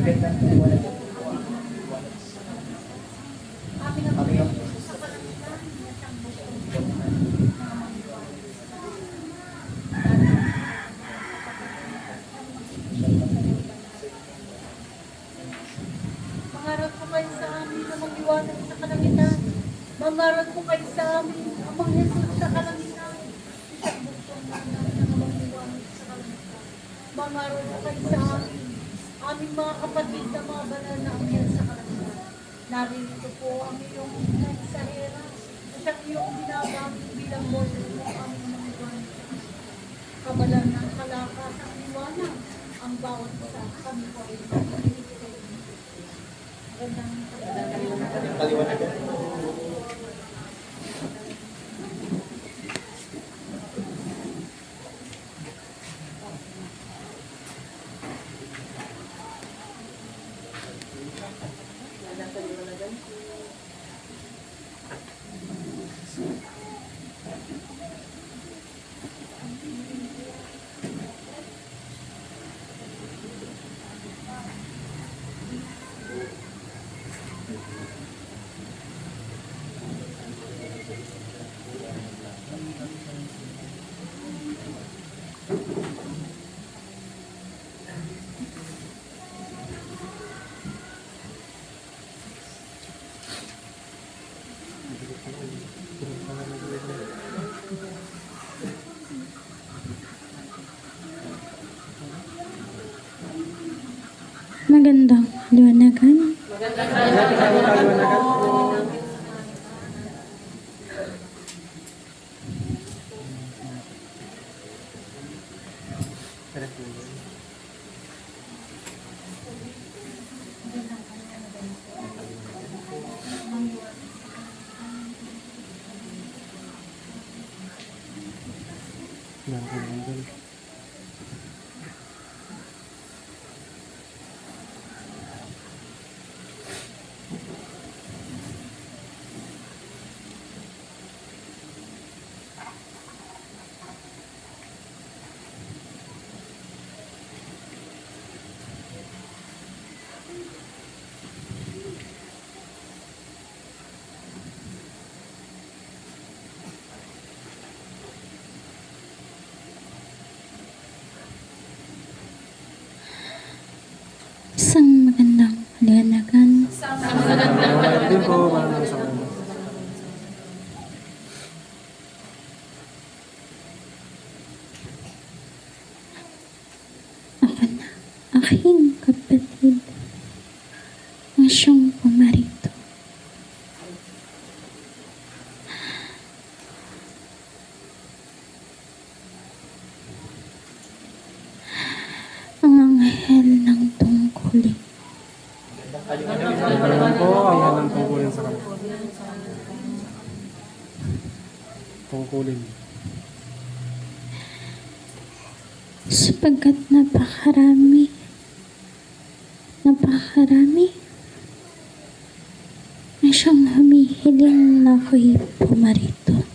Mangarap po kayo sa amin na mag-iwanag sa kalangitan. Mangarap po kayo sa amin, Amang Jesus sa kalangitan. Isang bukong nanan na mag-iwanag sa kalangitan. Mangarap po kayo sa amin, aming mga kapatid na mga banal na anghel sa kalangitan. Narito po ang iyong nagsahera at ang iyong binabanggit bilang boses mo aming mga iwanag. Kabalan ng kalakas ang liwanag, ang bawat isa kami po ay makikinig. Paliwanagan. Magandang liwanagan. Isang magandang liwanagan. Din po, maraming salamat. Ako na, aking kapatid, ang siyang pumarito. Ang anghel ng tungkulin. Salamat po, ang anong tungkulin sa kanila. Tungkulin. Sapagkat napakarami na siyang humihiling na ako'y pumarito.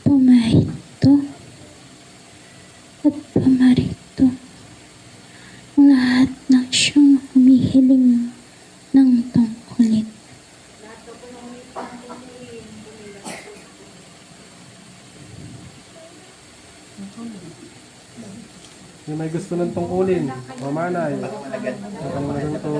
Pumarito at pumarito ang lahat ng siyang humihiling ng tungkulin. Yung may gusto ng tungkulin, mamanay. Ang mga to.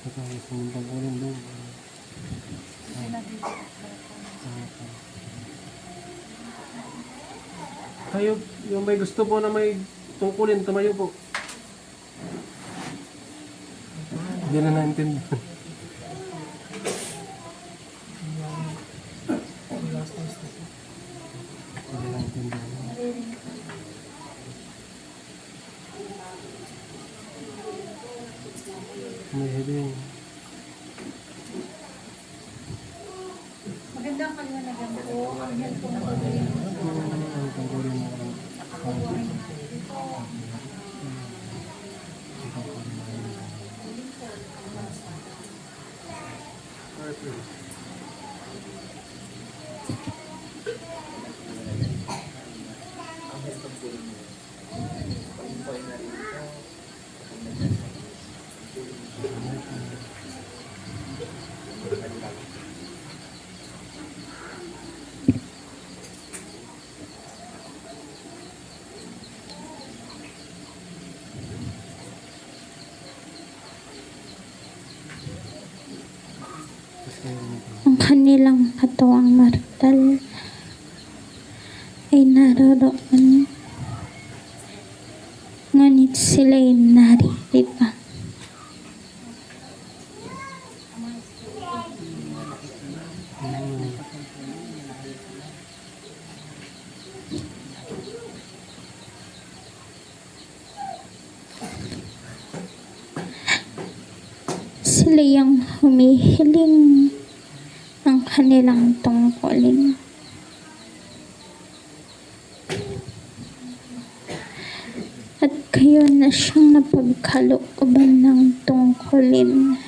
Ito ang gusto ng tungkulin doon. Kayo, yung may gusto po na may tungkulin, tumayo po. Hindi na naintindihan. Hindi na naintindihan. May hiling. Ang tungkulin mo lang. Ang kanilang katawang martal ay naroroon, ngunit sila'y naririto. Sila'y ang humihiling ng kanilang tungkulin. At kayo na siyang napagkalooban ng tungkulin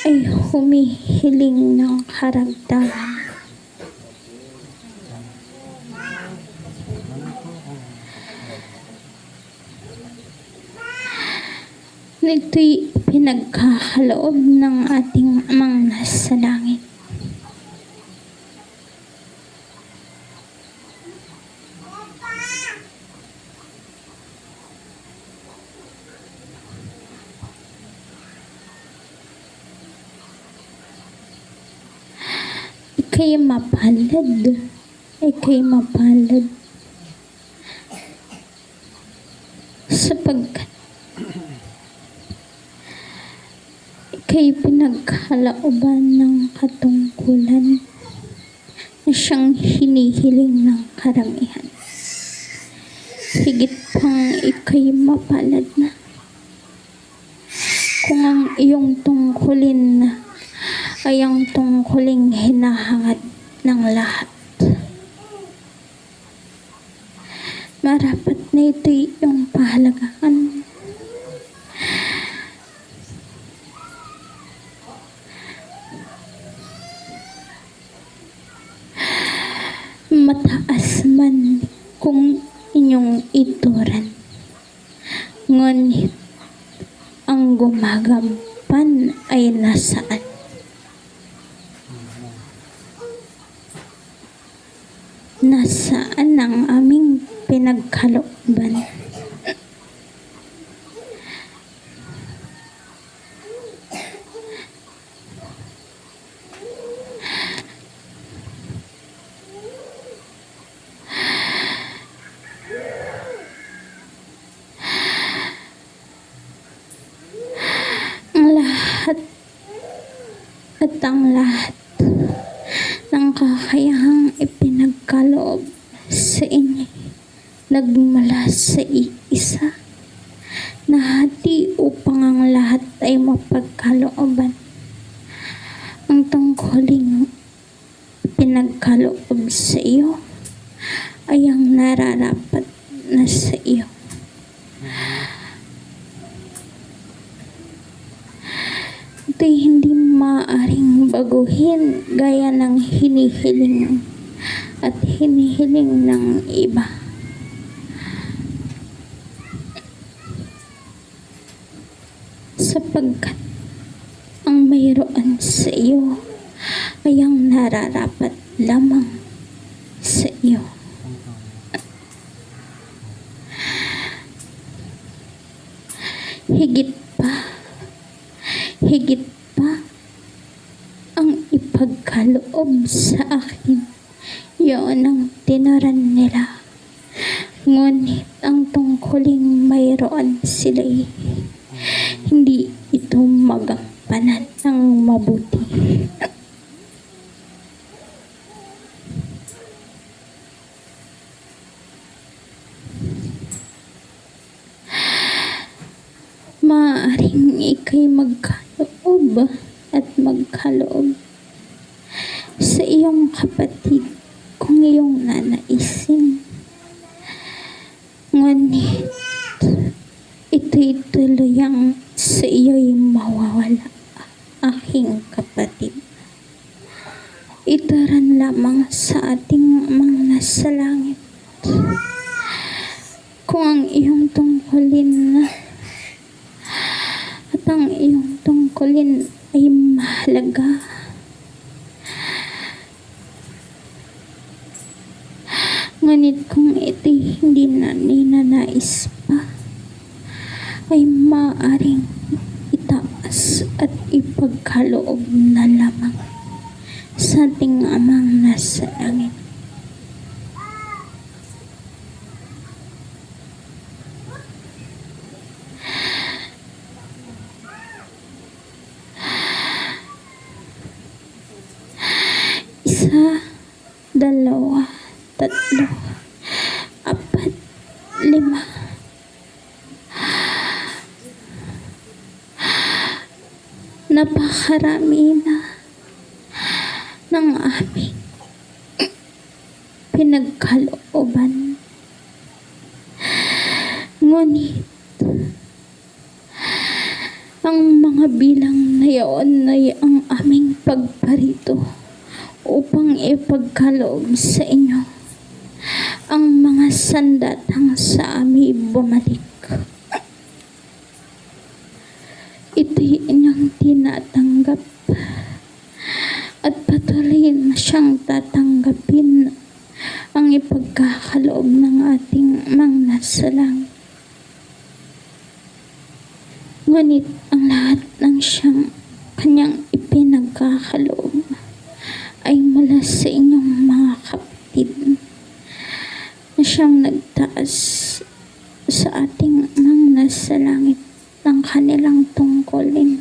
ay humihiling ng karagdagan. Nito'y pinagkakaloob ng ating Amang nasa langit. Ika'y mapalad sapagkat ika'y pinagkalooban ng katungkulan na siyang hinihiling ng karamihan. Higit pang ika'y mapalad na kung ang iyong tungkulin ay ang tungkuling hinahangad ng lahat. Marapat na ito'y iyong pahalagahan. Mataas man kung inyong ituran, ngunit ang gumagampan ay nasaan? Nasaan ang aming pinagkalooban? Ang lahat ng kakayahang ipinagkaloob sa inyo nagmula sa iisa na hati upang ang lahat ay mapagkalooban. Ang tungkuling pinagkaloob sa iyo ay ang nararapat na sa iyo. Ito'y hindi maaaring baguhin gaya ng hinihiling at hinihiling ng iba. Sapagkat ang mayroon sa iyo ay ang nararapat lamang sa iyo. Higit pa ang ipagkaloob sa akin, yun ang tinuran nila. Ngunit ang tungkuling mayroon sila'y hindi ito magampanan ng mabuti. Maaaring ika'y magkaloob at magkaloob sa iyong kapatid kong iyong nanaisin. Ngunit ito'y tuluyang sa iyo'y mawawala, aking kapatid. Ito rin lamang sa ating mga nasa langit. Kung ang iyong tungkulin at ang iyong tungkulin ay mahalaga, ngunit kung ito'y hindi na ninanais pa, ay maaaring itaas at ipagkaloob na lamang sa ating amang nasa langit. Isa, dalawa, tatlo, apat, lima. Napakarami na ng aming pinagkalooban. Ngunit, ang mga bilang na iyon ay ang aming pagparito upang ipagkaloob sa inyo ang mga sandatang sa amin bumalik. Ito'y inyong tinatanggap at patuloy na siyang tatanggapin ang ipagkakaloob ng ating mga nasa langit. Ngunit ang lahat ng siyang kanyang ipinagkakaloob ay mula sa inyong mga kapatid na siyang nagtaas sa ating mga nasa langit ng kanilang tungkulin,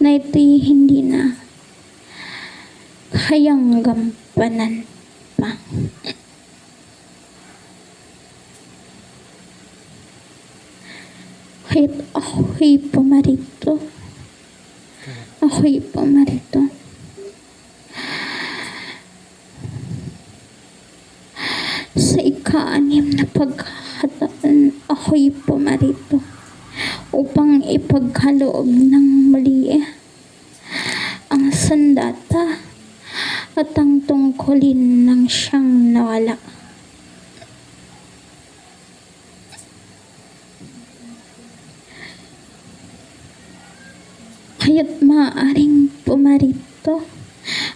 na ito'y hindi na kayang gampanan pa. Kaya't ako'y pumarito. Ako'y pumarito. Sa ika-6 na pagkakataon, ako'y pumarito upang ipagkaloob ng muli ang sandata at ang tungkulin ng siyang nawala. Kaya't maaaring pumarito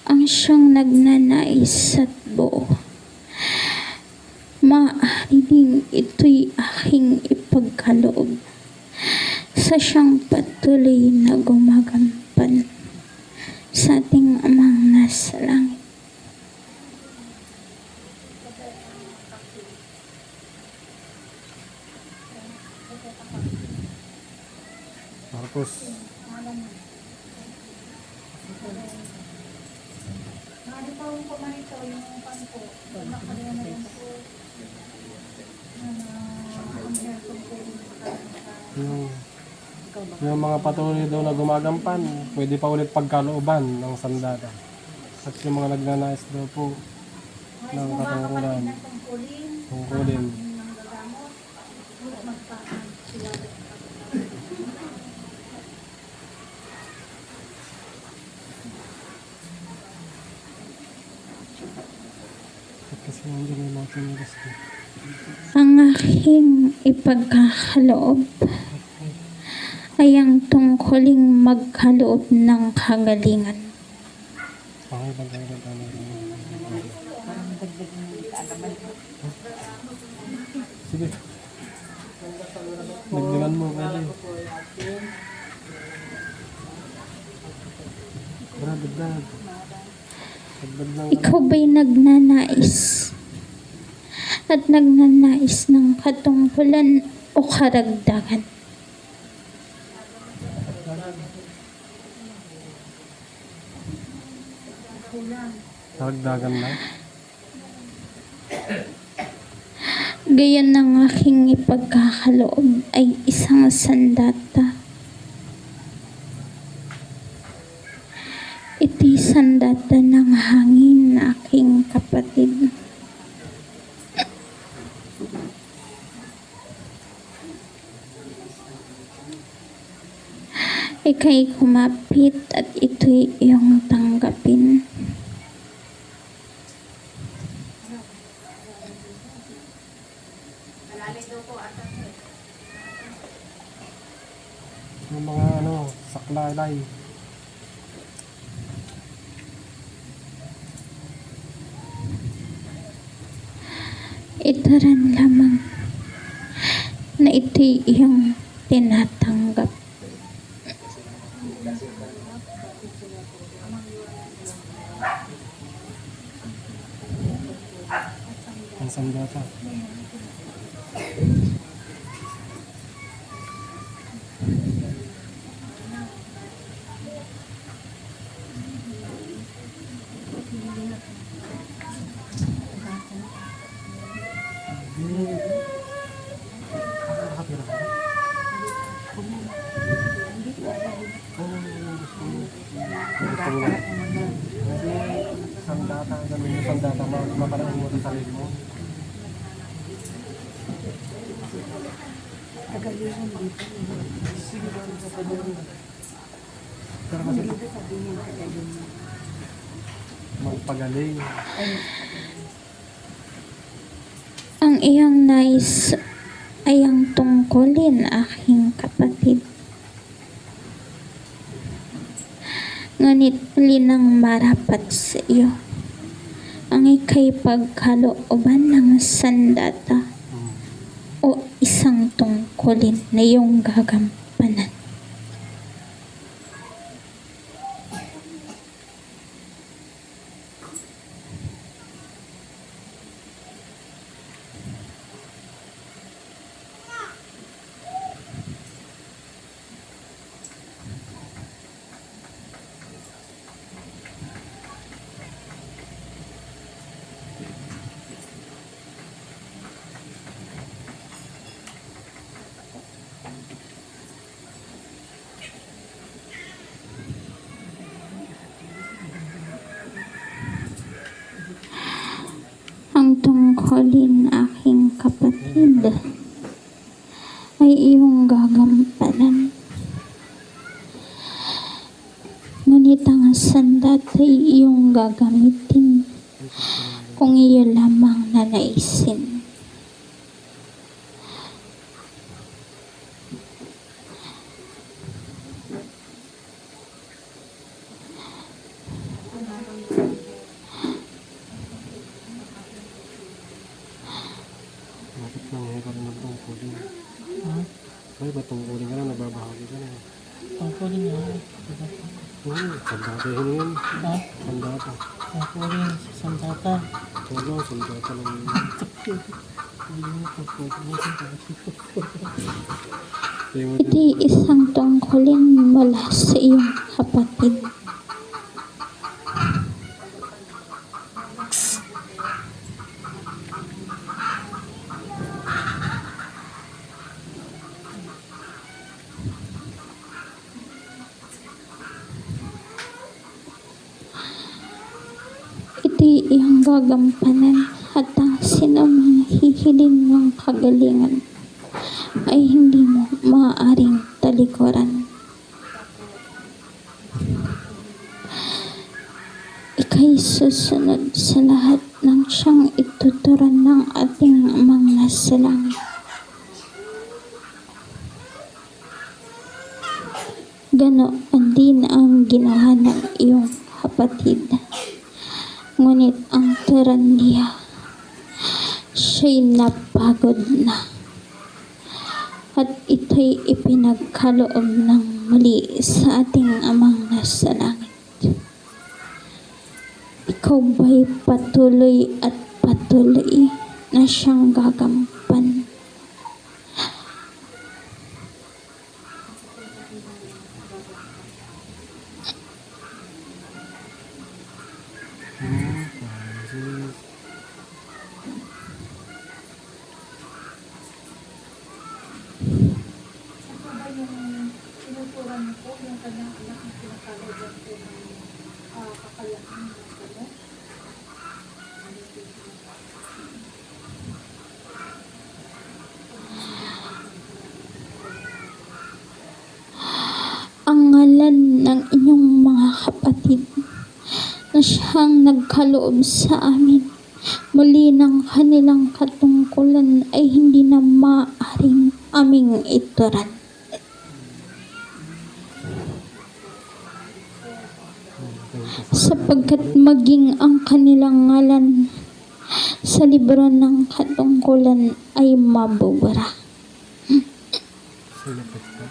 ang siyang nagnanais at buo. Maaari ding ito'y aking ipagkaloob sa siyang patuloy na gumagampan sa ating amang nasa langit. Marcos. Yung mga patuloy daw na gumagampan, pwede pa ulit pagkalooban ng sandata. At yung mga nagnanais daw po ng katungkulan, tungkulin. Kasi hindi na natin gusto. Ang aking ipagkakaloob ay ang tungkuling magkaloob ng kagalingan. Okay, sige. Nagdigan mo, pwede. Dagdag. Ikaw ba'y nagnanais at nagnanais ng katungkulan o karagdagan? Karagdagan lang. Gayon ng aking ipagkakaloob ay isang sandata. Ito'y sandata ng hangin, aking kapatid. Ika'y kumapit at ito'y iyong tanggapin. Yung mga saklalay. Ito rin lamang na ito'y iyong tinatanggap. Ang sandata. Nakatira ka? Gusto mo na. Kasi sandata, ganun yung sandata, maparaan mo sa sarili mo. Pero kasi magpagaling. Ang iyong nais ay ang tungkulin, aking kapatid. Ngunit linang marapat sa iyo ang ika'y pagkalooban ng sandata o isang tungkulin na iyong gagampanan. Ang tungkulin, aking kapatid, ay iyong gagampanan. Ngunit ang sandata ay iyong gagamitin kung iyo lamang nanaisin. Bakit nangyay ka rin ng tungkulin? Ay, ba't tungkulin ka na? Nababahagi ka na. Tungkulin nga. Sandata yun yun. Ha? Sandata. Tungkulin sa sandata. Wala, sandata lang yun. Hindi mo tungkulin sa sandata. Kaya mo Ito'y isang tungkulin mula sa iyong kapatid. Ito'y iyong gagampanan at ang sinumang hihiling mong kagalingan ay hindi mo maaaring talikuran. Ika'y susunod sa lahat ng siyang ituturan ng ating Amang nasa langit. Ganoon din ang ginawa ng iyong kapatid. Ngunit ang turan niya, siya'y napagod na. At ito'y ipinagkaloob ng muli sa ating Amang nasa langit. Ikaw ba'y patuloy at patuloy na siyang gagampan? Ano ba yung tinuturan niyo po, yung kanyang anak na pinakaloban po ng kakayahan ng ano. Ang ngalan ng inyong mga kapatid na siyang nagkaloob sa amin muli ng kanilang katungkulan ay hindi na maaaring aming ituran. Sapagkat maging ang kanilang ngalan sa libro ng katungkulan ay mabubura. Silipit ka.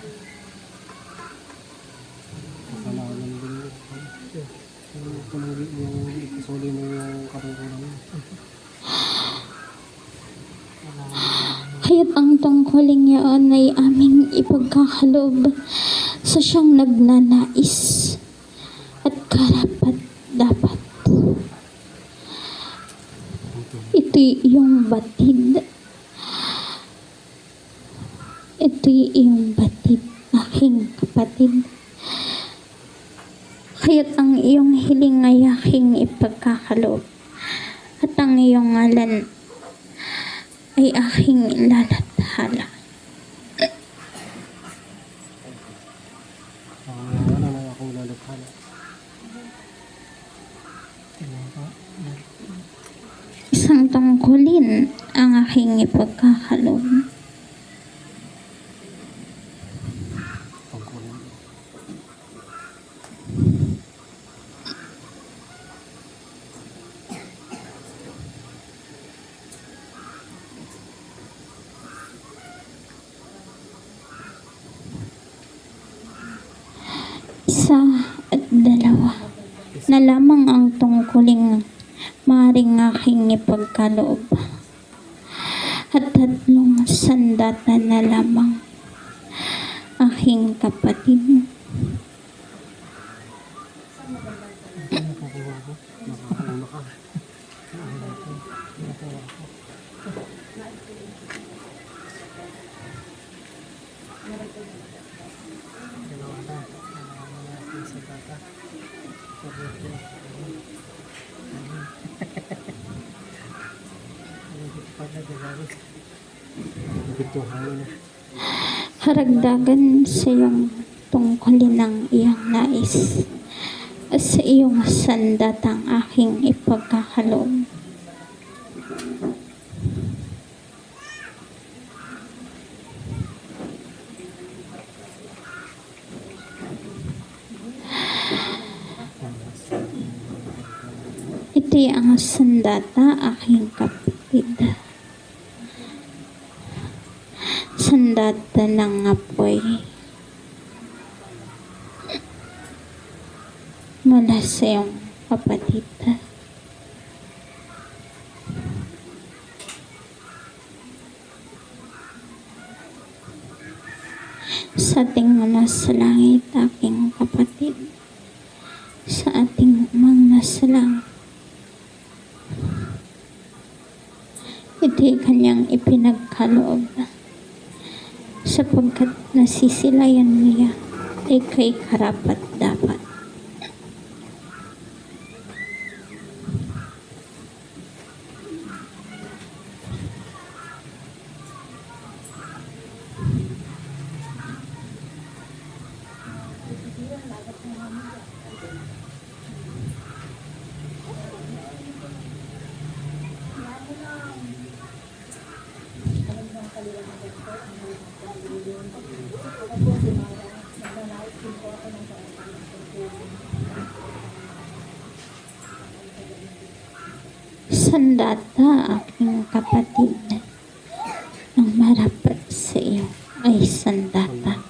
Kasalanan din yun. Kung yung ipisuli mo yung katungkulan mo. Kaya't ang tungkuling yaon ay aming ipagkakaloob sa siyang nagnanais at karapat dapat. Ito'y iyong batid. Ito'y iyong batid, aking kapatid. Kaya't ang iyong hiling ay aking ipagkakaloob at ang iyong ngalan ay aking ilalathala. Ano na akong lalakhala. Isang tungkulin ang aking ipagkakaloob. Tungkulin. Isa at dalawa na lamang ang tungkuling maaaring aking ipagkaloob at tatlong sandata na lamang aking kapatid. Nakakauna ka. Ito hangin. Haragdagan sa iyong tungkulin ng iyong nais at sa iyong sandatang aking ipagkakaloob. Ito'y ang sandata aking kapatid. Sandata ng apoy mula sa iyong kapatid. Sa ating nasa langit, aking kapatid, sa ating mga nasa langit, ito'y kanyang ipinagkaloob sapagkat nasisilayan niya ay kay karapat dapat. Sandata, aking kapatid, ang marapat sa iyo ay sandata.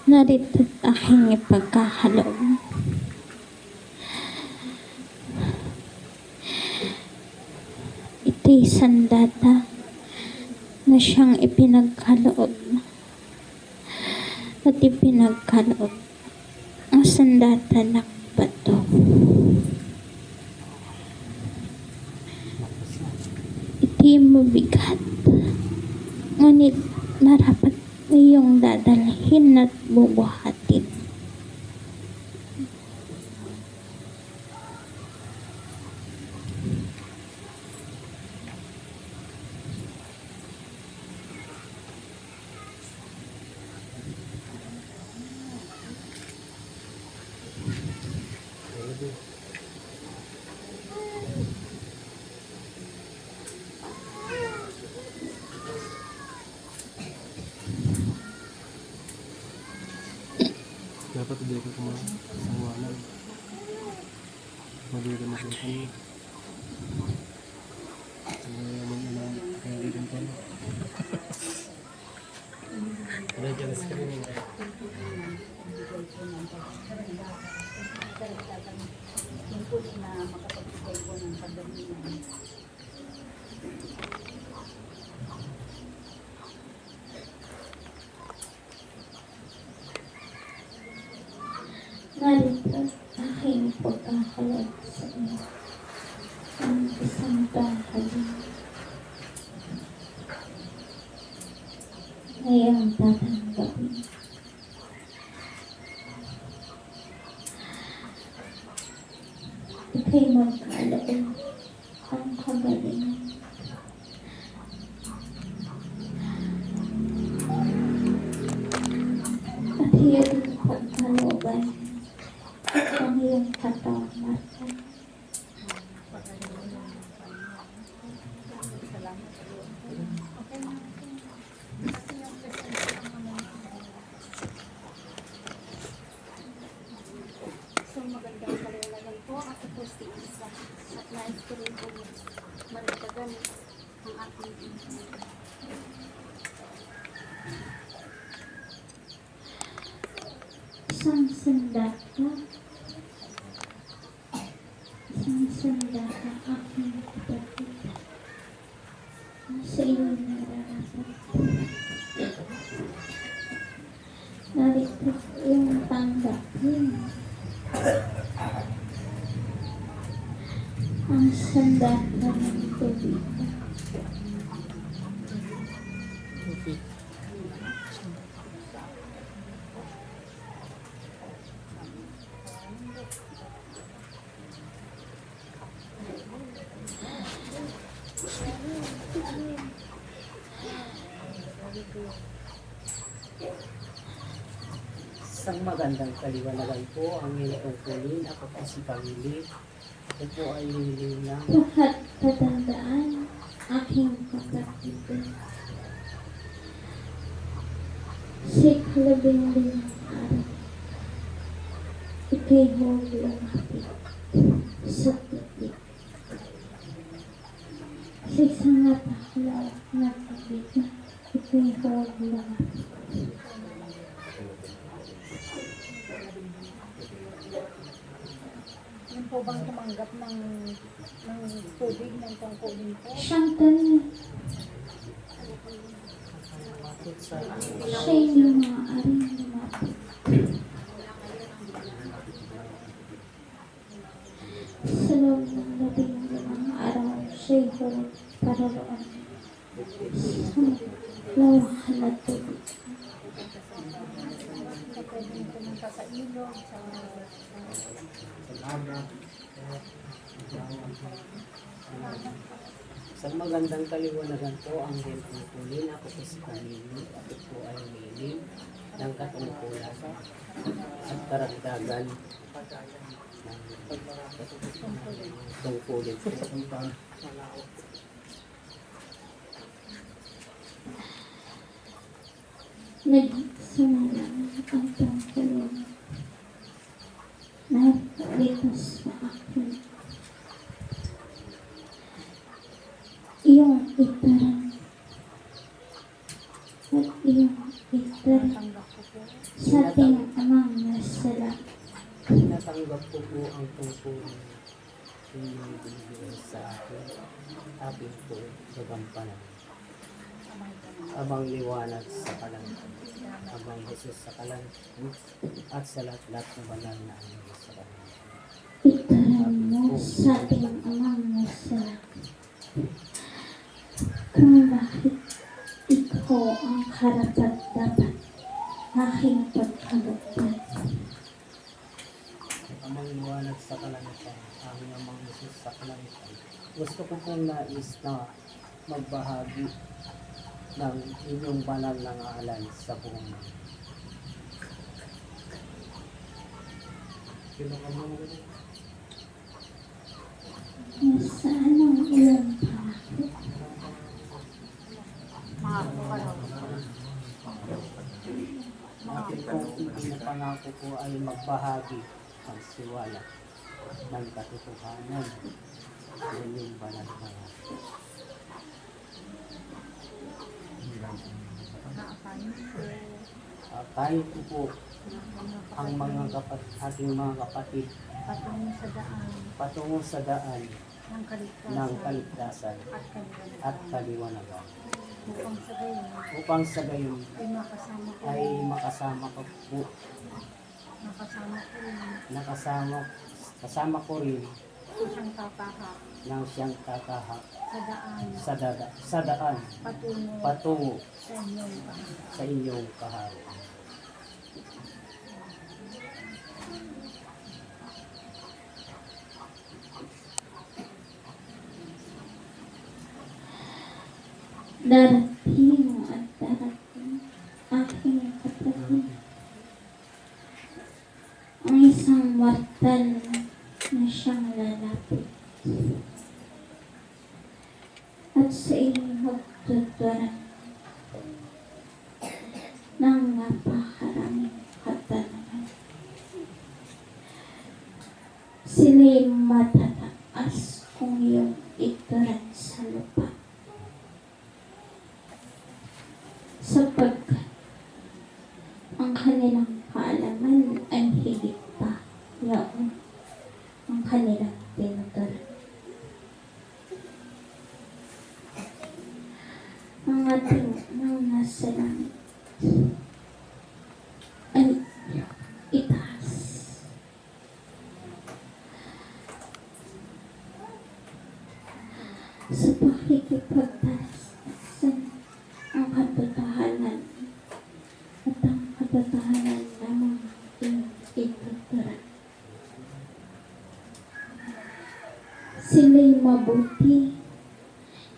Narito't aking ipagkakaloob. Ito'y sandata na siyang ipinagkaloob at ipinagkaloob ang sandata ng bato. Ito'y mabigat, ngunit marapat iyong dadalhin at bubuhatin. dapat hindi ko kumasawanan. Magiging masintan. Kaya din pala. Kaya dyan screening. Yung po na makapagbigay po ng pagdating. Narito aking pagkakalog sa iyo ang isang bahay na iyong tatanggapin. Ika'y magkaloob ang kagalingan. At iyong pagkalooban ang iyong katamaran. So magandang kalalagan po. Ako po si Isa. At nais ko rin po maragdagan ang aking internet. Isang sandata. Isang sandata aking kapatid. Sa iyo nararapat. Narito yung tanggapin. Ang sandata ng tubig. Isang magandang kaliwanagan po ang iyong tungkulin. Ako po si Camille. Ito po ay liliw lang. Lahat katandaan aking kapatid. Sa kalabing-limang araw, ika'y huwag lumapit sa tubig. Sa isang napakalaw na tubig, ika'y huwag lumapit. Yung po bang tumanggap ng tubig ng tungkulin po? Siyang tanong, Bakit sa siya yung maaaring lumapit. Sa loob ng 15 araw, siya'y huwag pararoon sa lawakan na tubig. Hindi pwedeng pumunta sa ilog, sa Isang magandang kaliwanagan po ang iyong tungkulin. Ako po si Camille. Ako po ay lilim ng katungkulan at karagdagan ng tungkulin po. Nagsimula ang tungkulin. Narito sa akin. Iyong itaran at iyong itaran tanggap ko po. sa ating amang nasala. Natanggap ko po ang tungkulin inyong binibigay sa akin. Akin po gagampanan. Abang liwanag sa kalangitan. Abang Jesus sa kalangitan. At sa lahat-lahat na banal na anyo sa kalangitan. Itaran mo sa ating amang nasala. Kung bakit ikaw ang karapat-dapat aking pagkalugpan. Amang liwanag sa kalangitan. Aming amang Jesus sa kalangitan. Gusto ko pong nais na magbahagi ng inyong banal na ngalan sa buong mundo. Sino ka mo? Nasaan ang iyong pangako? Mga kaparaw. Mga ating pong ipinapangako po ay magbahagi ng siwala ng katotohanan sa inyong banal na ngalan. Tayo po ang ating mga kapatid patungo sa daan ng kaligtasan at kaliwanagan. Upang sa gayon ay makasama ko po, kasama ko rin nang siyang kakahak sa daan patungo sa inyong kahawa. Darating at darating, aking kapatid, ang isang mortal na siyang lalapit at sa inyong magtuturan ng napakaraming katanungan. Sila'y matataas kung iyong ituran sa lupa. Sapagkat ang kanilang kaalaman ay higit pa yaon ang kanilang tinuturan. Ang ating nang nasa langit ay itaas. Sa pakikipagtasan ang katotohanan at ang katotohanan na mga ituturan. Sila'y mabuti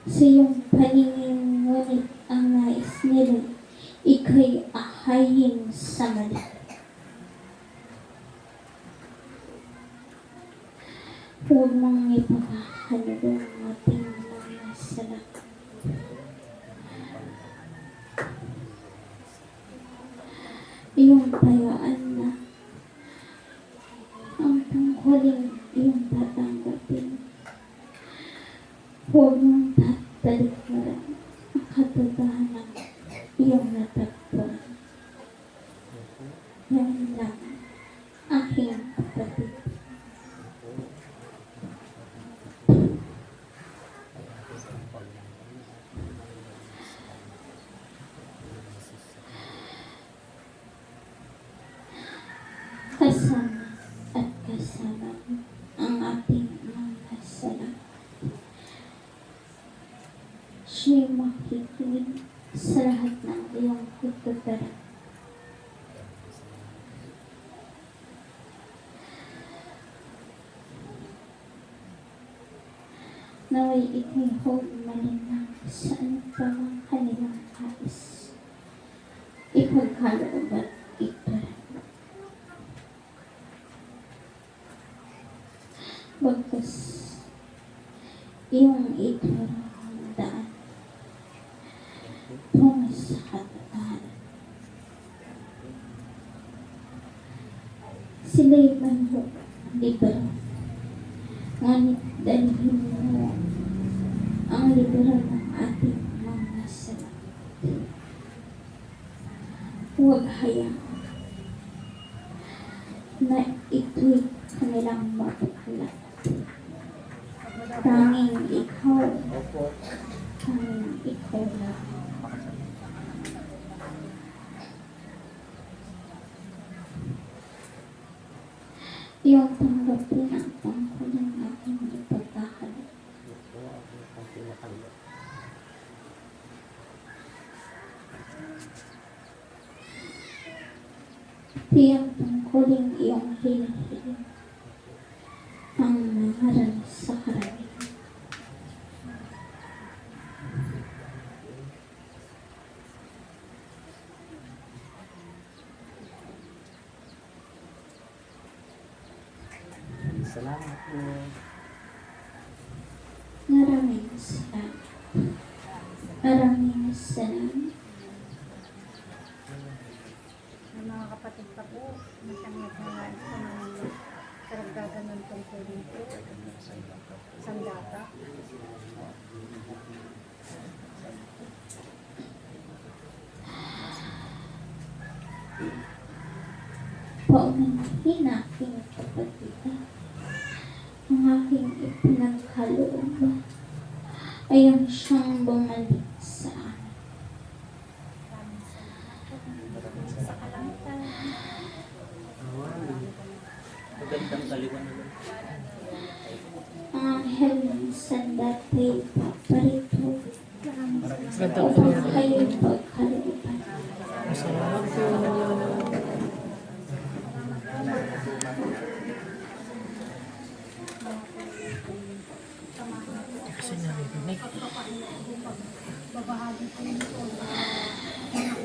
sa iyong paningin, ngunit ang nais nila ika'y ahayin sa mali. Huwag mong ipaghahalong ang ating mga salak. Iyong tayaan na ang tungkulin iyong tatanggapin. Huwag mong tatalikuran ang katotohanan iyong natagpuan. Yan lang aking kapatid. Kasama at kasama ang ating mga salamat. Siya'y makikinig sa lahat ng iyong tututuran. Naway ika'y huwag malinang sa anumang kanilang nais. Ipagkaloob at ituran. Bagkus iyong iturang ang daan tungo sa katotohanan. Sila'y manhok libero, ngunit dalhin mo ang libero ng ating mga salamat. Huwag hayaan na ito'y kanilang mapaghalat. Tanging ikaw, tanging ikaw lang. Iyong tanggapin ang tungkulin natin ipagkakalat. Iyong tungkulin iyong hiling-hiling ang mangaral sa karamihan. Salamat po. Maraming salamat. Maraming salamat. kapatid pa po na siyang nagnanais po ng karagdagan ng tungkulin po. Sandata. Paumanhin aking kapatid, ang aking ipinagkaloob ay ang siyang bumalik sa amin. Sa kalangitan. Magandang kaliwanagan. Ang anghel ng sandatay paparito Magandang upang kayo'y pagkalooban. Salamat po. Kasi narinig.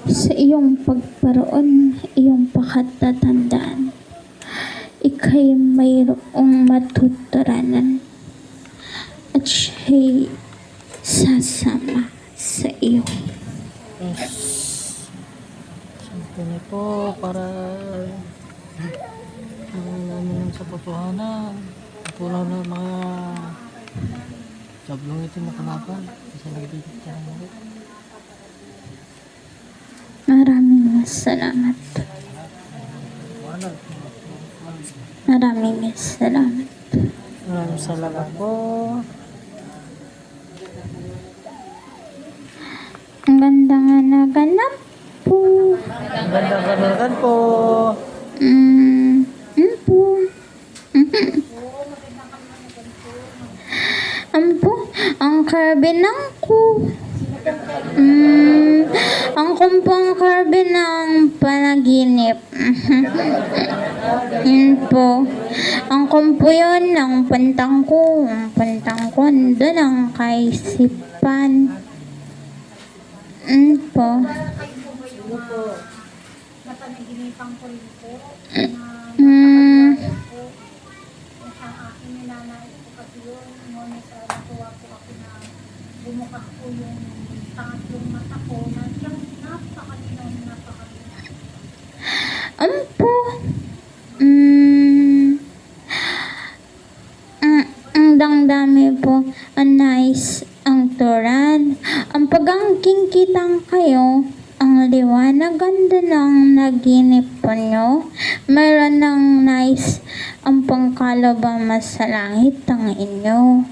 Sa iyong pagparoon, iyong pakatatandaan, ika'y mayroong matuturanan at siya'y sasama sa iyo. Ito na po para namin sa totohanan. Tulad ng mga sablong ito na kalaban kasi nagdidikit ka ng ulit. Maraming salamat. Maraming salamat. Maraming salamat po. Ang ganda nga naganap po. Magandang kanagan po. Po. Ampo, ang karbinang ko. Ang kumpong karbinang panaginip. Yun po. Ang kumpo yun, ang pantang ko. Ang pantang ko, doon ang kaisipan. Po. Kayo po napanaginipan ko rin po na Mm. po na sa akin ninanais po kasi yun. Ngunit natuwa po ako na bumukas po yung pangatlong mata ko na siyang napakalinaw. Ampo. Ang dangdami po. Ang nice ang turan. Ang pagangking kitang kayo, ang liwanag ganda ng naginip po nyo. Mayroon ng nice ang pangkalabang masalangit ang inyo.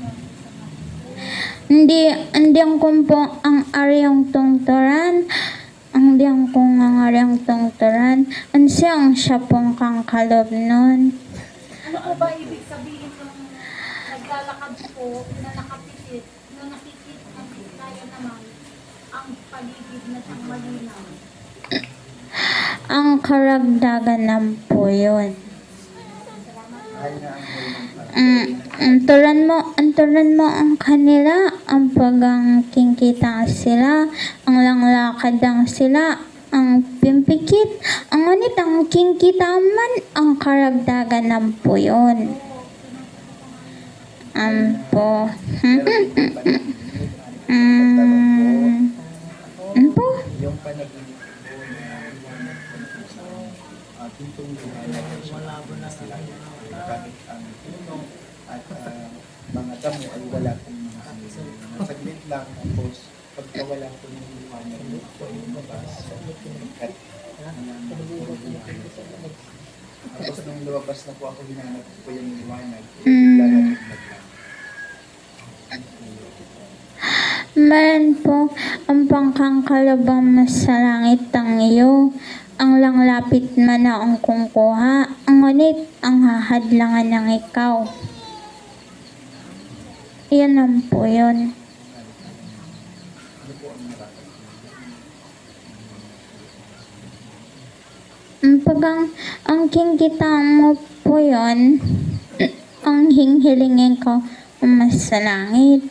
Hindi ang kumpo ang aryang tungturan. Ang diyan kong ang aryang tungturan. Ang siyang siya pong kang kalob nun. Ano po ba ibig sabihin ng naglalakad po na nakapitit, na nakikita kaya naman ang paligid na siyang malinaw? Ang karagdagan ng po yun. Anturan mo ang kanila, ang pagangking kita sila, ang langlakad ang sila, ang pimpikit, ang ngunit ang kingkita man, ang karagdagan ng po yun. Po. Po. Yung panaginip po na ating tungkulin na sila gamit ang tulong at mga damo ay wala pong mga saglit lang tapos pagkawala po ng liwanag po ay lumabas at tapos nung lumabas na po ako hinanap po yung liwanag lalapit na lang. Meron po ang pangkangkalabang masalangit ang iyo. Ang langlapit man na ang kungkuha, ang ngunit ang hahadlangan ng ikaw. Yan ang po yun. Ang kingkita mo po yun, ang hinghilingin ko masalangit.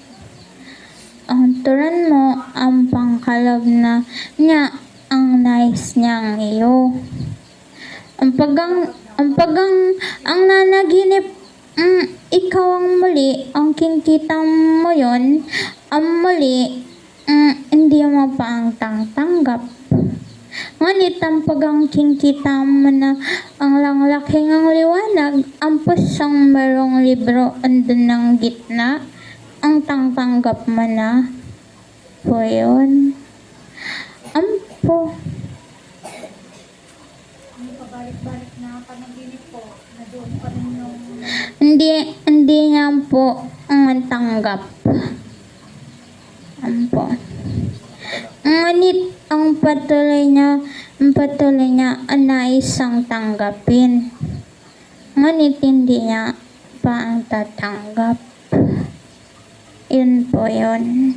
Ang turan mo, ang pangkalab na niya, ang nice niyang iyo. Ang nanaginip, ikaw ang muli, ang kingkita mo yun, ang muli, hindi mo pa ang tanggap. Ngunit ang pagangking kita mo na ang langlaking ang liwanag, ang pusong merong libro andun ng gitna, ang tangtanggap mo na po yun. Ampo. Ang pabalik-balik na panaginip po, na doon pa rin yung Hindi niya po ang tanggap. Ampo. Ngunit ang patuloy niya ang naisang tanggapin. Ngunit hindi niya pa ang tatanggap. Yun po yun.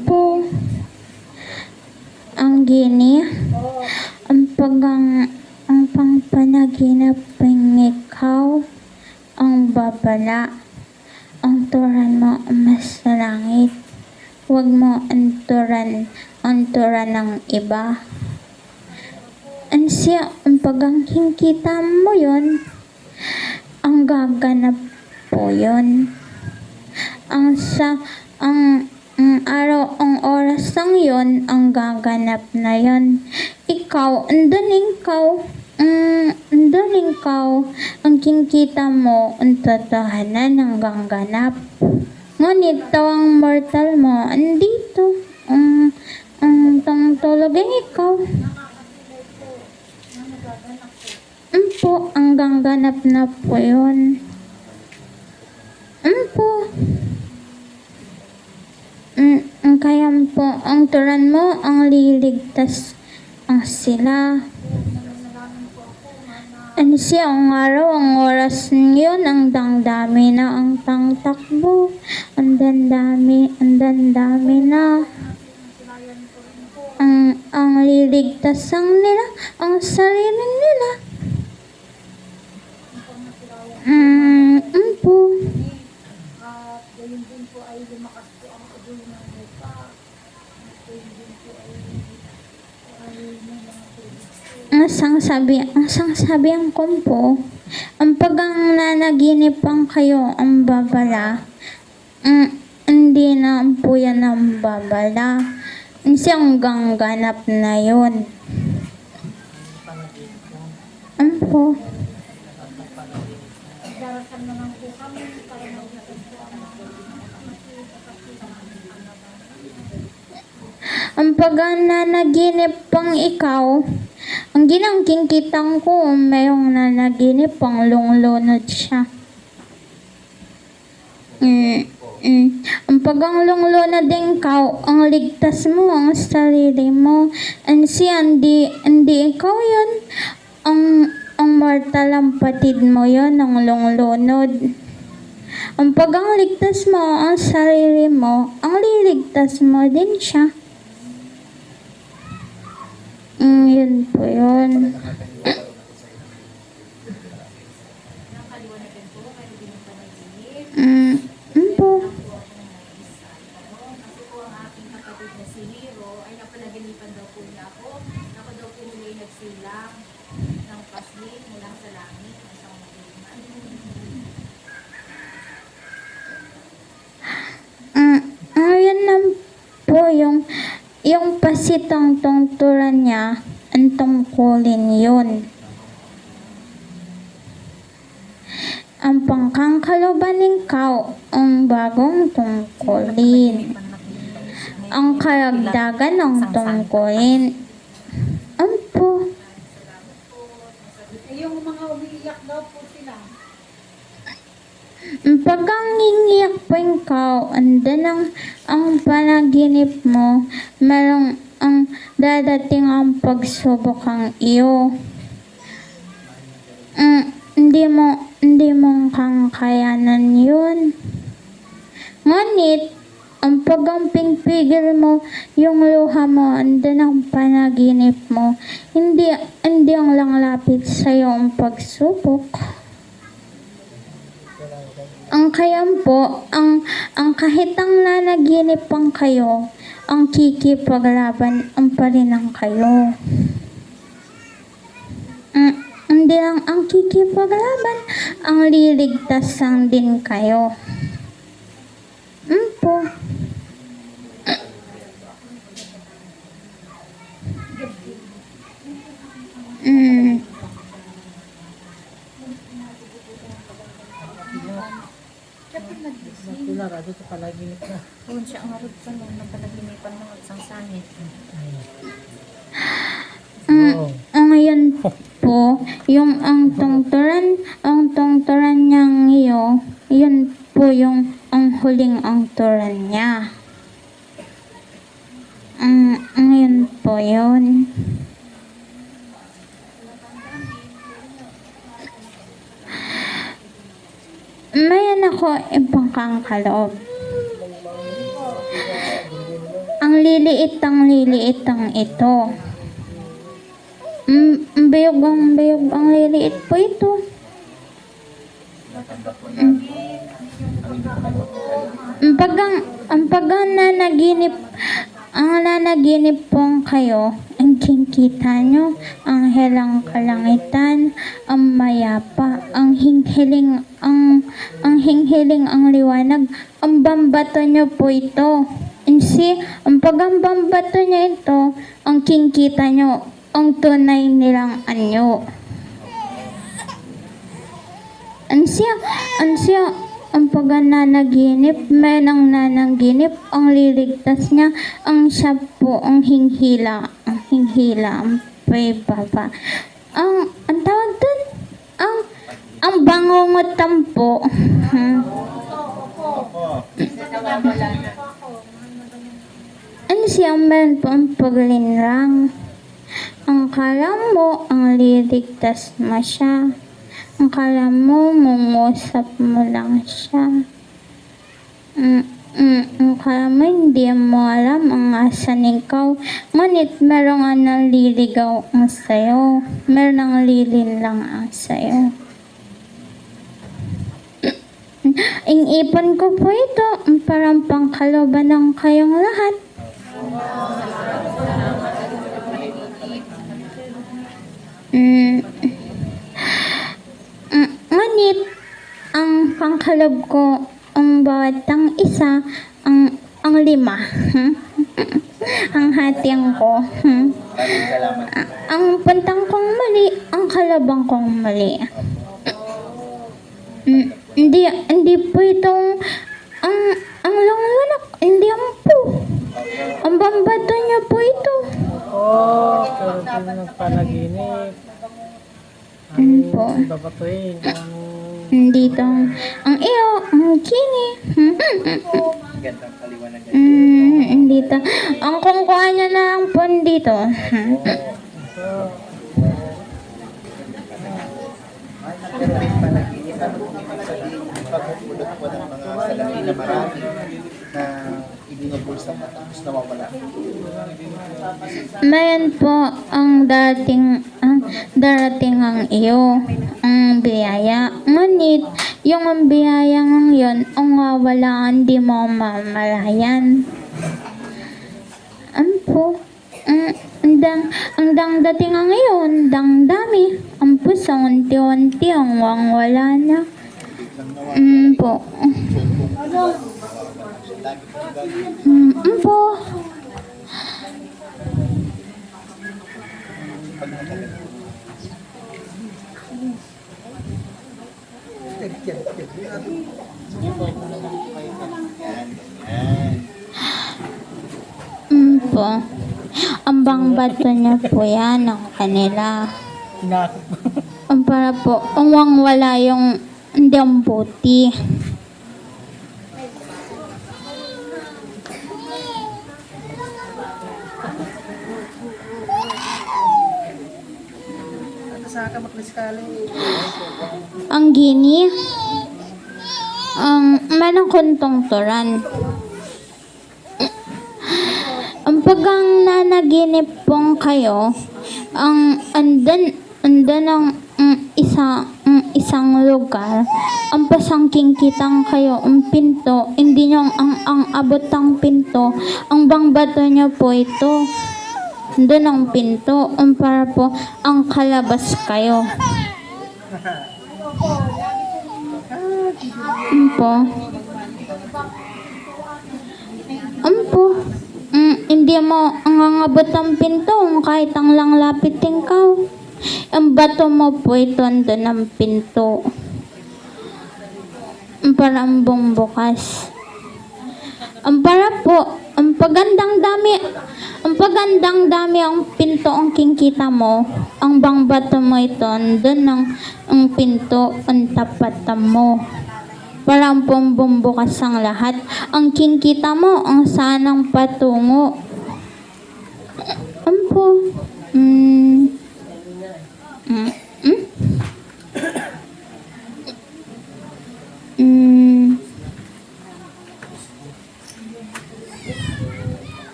Po. Ang gini, ang pangpanaginap ng ikaw, ang babala, ang turan mo mas sa langit. Huwag mo ang turan ng iba. Ang pagangking kita mo yun, ang gaganap po yun. Ang araw, ang oras lang yun, ang gaganap na yun. Ikaw, andun ikaw, ang kikita mo, ang tatahanan ng gaganap. Ngunit tawang mortal mo, andito, ang tulogin ikaw. Po, ang gaganap na po yun. Po. Kaya po, ang turan mo, ang liligtas ang sila. Siya ang araw, ang oras yun, ang dangdami na ang tangtakbo. Ang dandami na. Ang liligtas ang nila, ang sarili nila. Po. at gayon din po ay lumakas po ang ugoy ng lupa. At gayon din po ay may mga tubig po. Ang sangsabi ang kumpo, ang pagang nanaginip ang kayo ang babala, hindi na po yan ang babala. Siyang gangganap na yun. Ang po. Darasan naman po kami para maglakas po ang mga Ang pagang nanaginip pang ikaw, ang ginangking kitang ko, mayroong nanaginip pang lunglunod siya. Ang pagang lunglunod din ikaw, ang ligtas mo, ang sarili mo, hindi ikaw yun. Ang mortal ang patid mo yun, ang lunglunod. Ang pagang ligtas mo, ang sarili mo, ang liligtas mo din siya. Yun po yun. Po. Kasi po ang aking kapatid na si Hiro ay napanaginipan daw po niya ako. Ako daw po nila nagsilang ng paslit mula sa langit. Isang magulman. Ayun lang po yung pasitang tungturan niya, ang tungkulin yun. Ang pangkangkaloban ng ikaw, ang bagong tungkulin. Ang karagdagan ng tungkulin. Ang po. Eh, yung mga umiiyak daw po sila. Pagkang ngingiyak po ikaw, andan ang panaginip mo, merong ang dadating ang pagsubok ang iyo. Hindi mo kakayanan yun. Ngunit, ang pagamping-pigil mo, yung luha mo, andan ang panaginip mo, hindi ang langlapit sa'yo ang pagsubok. Ang kayang po, ang kahit ang nanaginip pang kayo, ang kikipaglaban ang parinang kayo. Hindi lang ang kikipaglaban, ang liligtasan din kayo. Po. Pilar, ado ito palaginip na. Kung siya ang harap sa nung napanaginipan ng isang sangit. Ngayon po, yung ang tungturan niyang yun po yung ang huling ang turan niya. Ngayon po yun. Mayan ako ibang kaloob. Ang liliit ang ito. Bayog ang liliit po ito. Ang nanaginip pong kayo, ang kikita nyo, ang helang kalangitan, ang mayapa, ang hinghiling ang liwanag, ang bambato nyo po ito. Ang pagambambato nyo ito, ang kikita nyo, ang tunay nilang anyo. Ang pagnanaginip, may nang nanaginip, ang liligtas niya, ang siya po, ang hinghila, ang baba. Ang tawag dun, ang bangungutan po. Meron po ang paglinrang. Ang kala mo, ang liligtas mo siya. Ang kala mo, mungusap mo lang siya. Ang kala mo, hindi mo alam ang asan ikaw. Ngunit meron nga naliligaw ang sayo. Meron ang lilin lang ang sayo. Ipon ko po ito, parang pangkaloban ng kayong lahat. Ngunit, ang pangkalob ko, ang bawat ang isa, ang lima. Ang hating ko. Maraming salamat. Ang puntang kong mali, ang kalabang kong mali. Hindi po itong, ang langlanak, hindi ang po. Ang bambato niya po ito. Pero din nagpanaginip. Po. Babatuin. Dito, ang iyo, ang kini. Gandang kaliwanagan. Dito, ang kungkuha niya na ang pon dito. Pero may panaginip. Ano kung ibig sabihin? Pagpupulot po ng mga salamin na marami na ibinubol sa mata. Tapos nawawala. Mayan po ang darating ang iyo, ang biyaya. Ngunit, yung ang biyaya ng yun, ang wawalaan, di mo mamalayan. Po, ang dating ang iyon, dami, ang puso, unti-unti, ang wala na. Po. Po. Po. Ang bangbato niya po yan ng kanila. Ang para po, ang wala yung hindi ang buti. Ang gini, ang manang kontongtoran. Ang paggang nanaginip pong kayo, ang andan ang isang lugar, ang pasangking kitang kayo, ang pinto, hindi nyo ang abot ang pinto, ang bangbato nyo po ito. Doon ang pinto, ang para po ang kalabas kayo. Hindi mo ang abot ang pinto kahit ang lang lapitin ka. Ang bato mo po ito doon ang pinto. Parang bumbukas. Ang pagandang dami ang pinto ang kingkita mo. Ang bangbato mo ito, doon ang pinto, ang tapatan mo. Parang bumbukas ang lahat. Ang kingkita mo, ang sanang patungo. Ampo. Mm. Mm.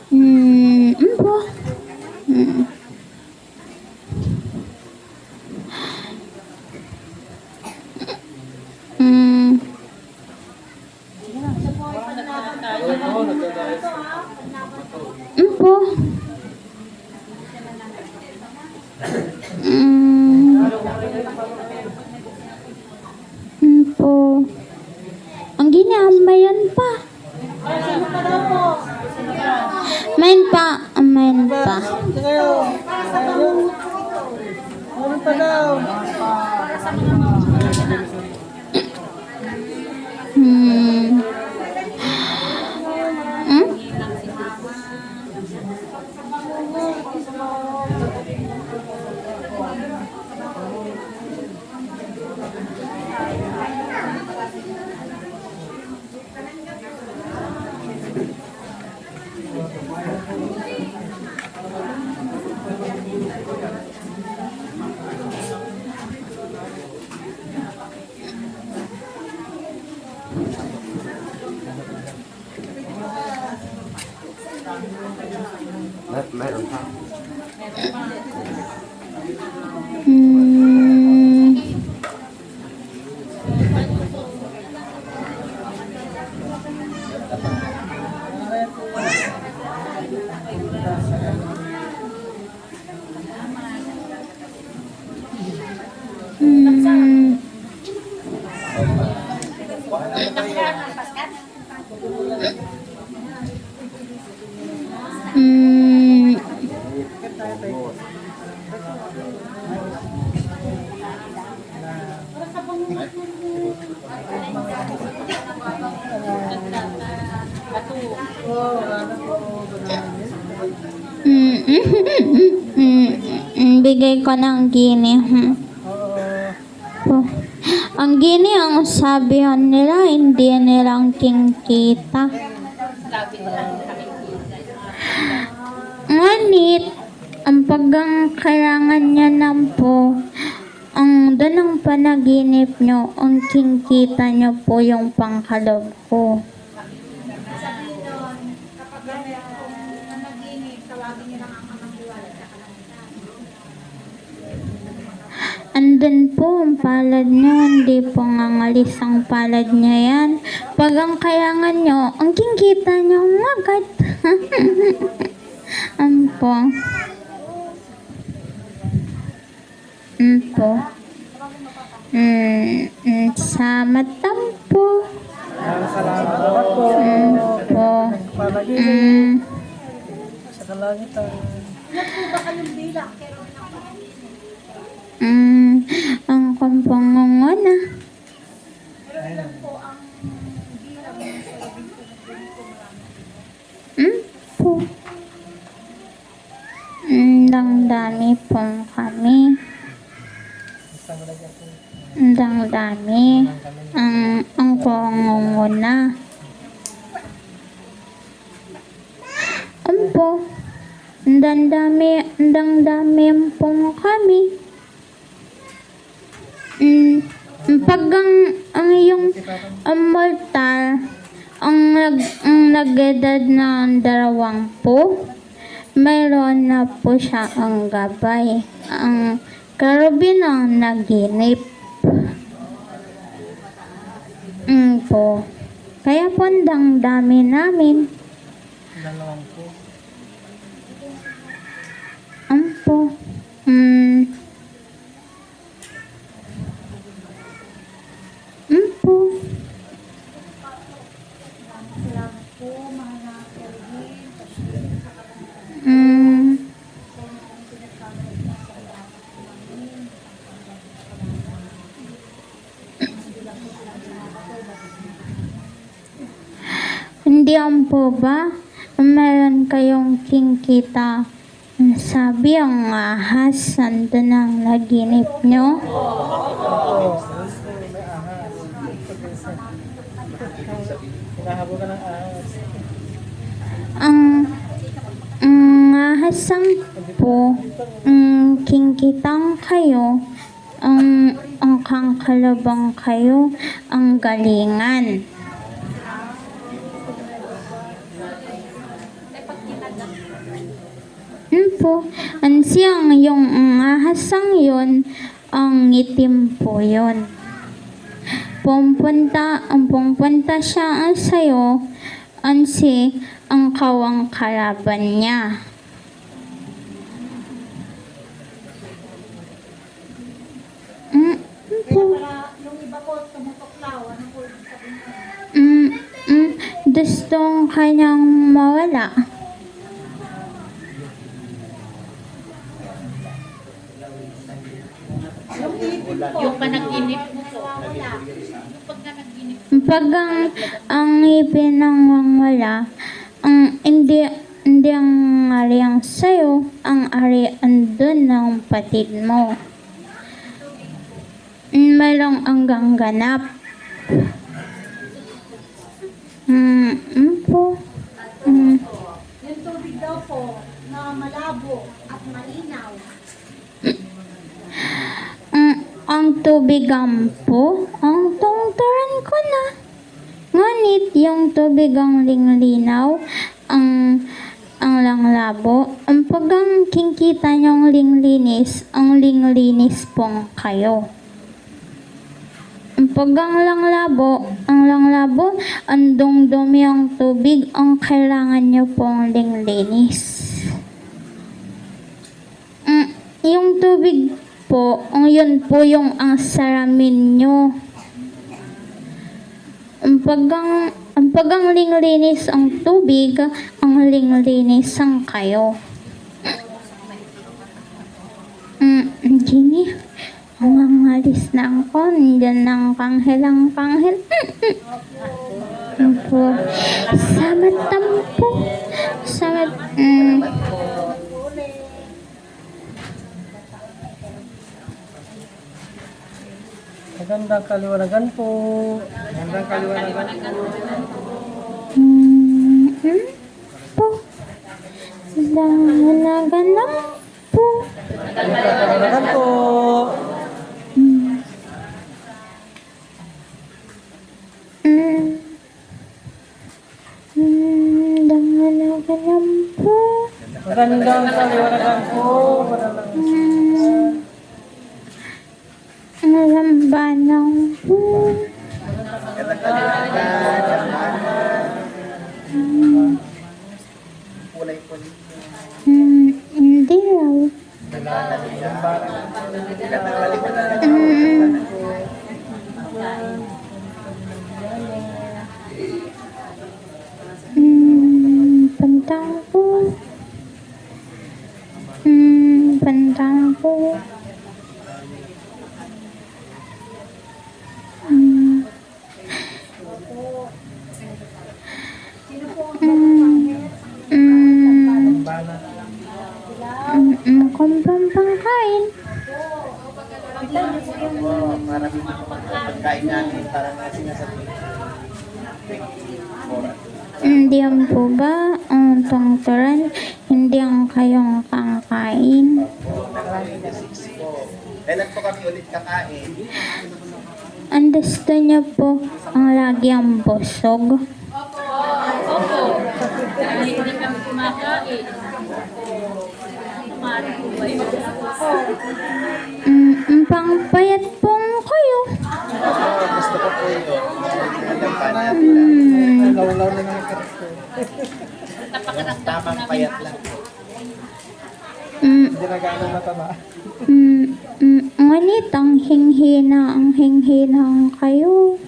Mm. Ampo. Mm. Mm. Ampo. Ampo. Ang ginamayan pa. Main pa. Main pa. Ano pa daw? Hmm. Hmm? Meron pa. Hmm. Hmm. Hmm. Bigay ko ng gini. Oh. Ang gini, ang sabihan nila, hindi nilang kingkita. Ngunit, ang kailangan niya lang po, ang doon ang panaginip nyo, ang kingkita nyo po yung pangkalob ko. Sabihin doon, kapag nanaginip, tawagin niyo lang ang amang liwanag sa kalangitan. Andun po ang palad nyo, hindi po ngangalis ang palad nyo yan. Pag ang kailangan nyo, ang kingkita nyo agad. Ampo. Ampo. Sa matampo. Salamat po. Ampo. Panaginip sa kalangitan. Ang kampangunguna. Po. Ang dami pong kami. Ang dami. Ang pangunguna. Po. Ang dami pong kami. Pag ang yung mortal, ang nag-edad ng 20, mayroon na po siya ang gabay. Ang karubin ang naginip. Po. Kaya po ang dami namin. 20. Po. Po. Diyan po ba meron kayong kingkita? Sabi ang ahas, nandun ang naginip nyo. Hinahabol ka ng ahas. Ang ahasang po, kingkitang kayo, ang kangkalabang kayo, ang galingan. Po, ang siyang yung ahasang yun, ang itim po yun. Pumunta siya sa'yo, ang kawang kalaban niya. Po, Para yung iba po tumutuklaw, ano po yung sabihin mo? gustong kanyang mawala. Yung ipin po. Yung panaginip mo po. Yung pag nanaginip Pag ang ngipin ng wala, hindi ang ari ang sayo, ang ari andun ng patid mo. Mayroong hanggang ganap. Po. Yung tubig daw po na malabo at malinaw. Ang tubigan po, ang tungturan ko na. Ngunit yung tubigang linglinaw, ang langlabo, ang pagang kingkita niyong linglinis, ang linglinis pong kayo. Ang pagang langlabo, ang dungdumi ang tubig, ang kailangan niyo pong linglinis. Yung tubig po, yun po yung ang salamin nyo. Ang pagang linglinis ang tubig, ang linglinis ang kayo. Gini, ang alis na ako, nandiyan ang panghel. Po, sabat tampo. Sabat, Magandang kaliwanagan po. Magandang kaliwanagan po. po. Ganap po. Kaliwanagan po. Ganap po. Magandang kaliwanagan po. Lambanang po. Kulay po. Hindi raw. Pantang po. Pantang po. Mukhang pangkain. Para pagkain natin, para sinasabi. Hindi po ba ang tungturan, hindi ang kayong kakain? Kailan po kami ulit kakain? Ang gusto niyo po ang lagi ang busog. Opo. Dahil hindi kami kumakain. Kumari po ba yun? Pangpayat pong kayo. Gusto ko po yun. Law-law na ng karakter. Tamang payat lang. Hindi na gano'ng mataba. Ngunit ang hinghina kayo.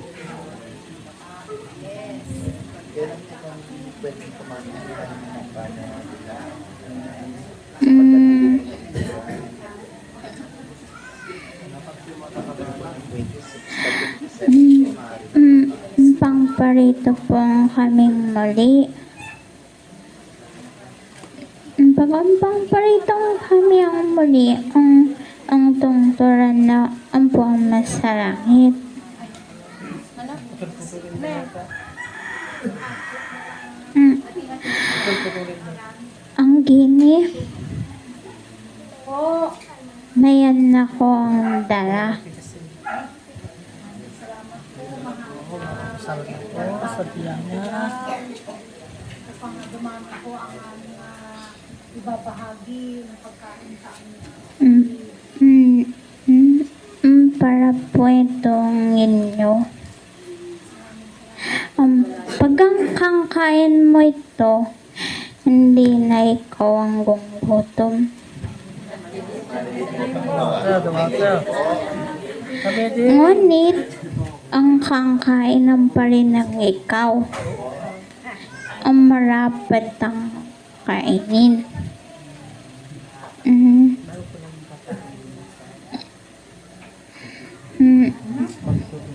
Kailan po kami pwedeng kumain ng bana? parito po kaming muli. Pagampang paritong kami ang muli ang tungturan na ang buong masalangit. Ang gini. Mayan na ko ang dala. Salamat po sa biyaya. Upang dumami po ang aming ibabahagi ng pagkain sa amin. Para po itong inyo. Pagkang kangkain mo ito, hindi na ikaw ang gugutom. Ngunit, ang kangkainan pa rin ng ikaw. Ang marapat ang kainin.